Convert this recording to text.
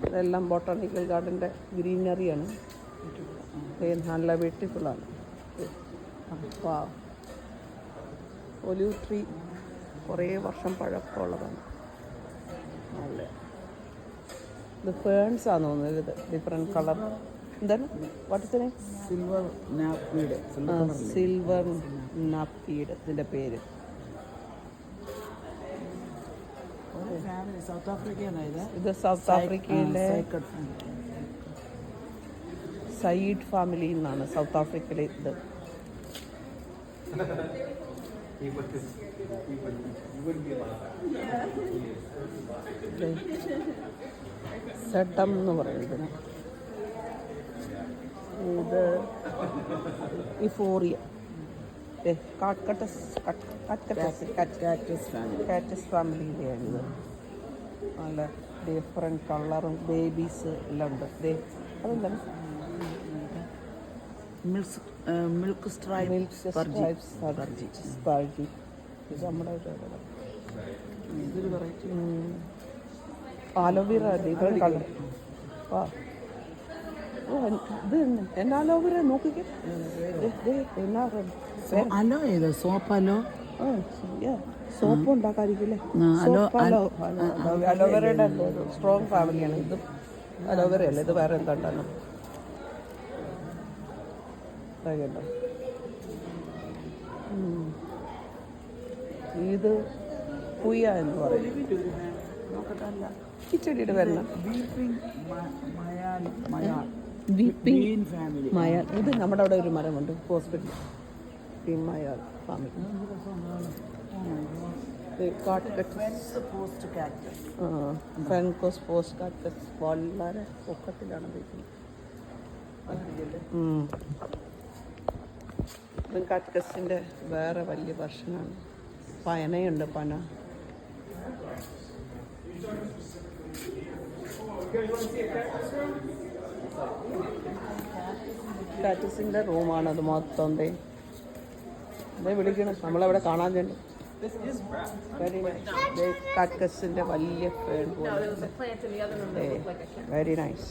ഇതെല്ലാം ബൊട്ടാണിക്കൽ ഗാർഡൻ്റെ ഗ്രീനറിയാണ്. നല്ല ബ്യൂട്ടിഫുള്ളാണ്. Olive tree കുറേ വർഷം പഴക്കമുള്ളതാണ്. നല്ല ഇത് ഫേൺസ് ആണെന്ന് തോന്നുന്നത്. ഇത് ഡിഫറെൻറ്റ് കളർ. എന്താണ് വാട്ടത്തിന്? സിൽവർ നാപ്പീഡ്. സിൽവർ നാപ്പീഡ് ഇതിൻ്റെ പേര്. സൗത്ത് ആഫ്രിക്കയാണ് ഇത് സൗത്ത് ആഫ്രിക്കയിലെ സയ്യിഡ് ഫാമിലി എന്നാണ് സൗത്ത് ആഫ്രിക്കയിലെ ഇത്. സെഡം എന്ന് പറയുന്നത്. ഇത് ഇഫോറിയ. കാറ്റസ് ഫാമിലിയിലെയാണ് ഇത്. നല്ല ഡിഫറെൻറ്റ് കളറും ബേബീസ് എല്ലാം ഉണ്ട്. അതെന്താണ്? മിൽക്ക് സ്ട്രൈപ്സ് സ്പാർജി. ഇത് നമ്മുടെ ഇതൊരു വെറൈറ്റി ആലോവേറ ഡിഫറെൻറ്റ് കളർ. ഇത് എന്നാ അലോവേറ നോക്കിക്കേ. എന്നാ അലോ ഏത് സോപ്പ്? അലോ സോപ്പ് ഉണ്ടാക്കാതിരിക്കില്ലേ? അലോവേറയുടെ സ്ട്രോങ് ഫാമിലിയാണ്. ഇത് അലോവേറ അല്ല, ഇത് വേറെ എന്താ ഉണ്ടാകും. ഇത് പുയ്യ എന്ന് പറയും. ഈ ചെടിയുടെ വരണം മയാൽ. ഇത് നമ്മുടെ അവിടെ ഒരു മരമുണ്ട് ഹോസ്പിറ്റൽ മയാൽ ഫാമിലി. ഫ്രാൻകോസ് പോസ്റ്റ് കാക്ടസ് വളരെ പൊക്കത്തിലാണ് ഇത്. കാക്ടസിൻ്റെ വേറെ വലിയ വെർഷനാണ്. പനയുണ്ട്, പന. കാക്ടസിൻ്റെ റൂമാണത് മൊത്തം. അതേ വിളിക്കണം, നമ്മളവിടെ കാണാൻ ചെന്നു. കാക്ടസിൻ്റെ വലിയ ഫേൺ പോലെ. Very nice.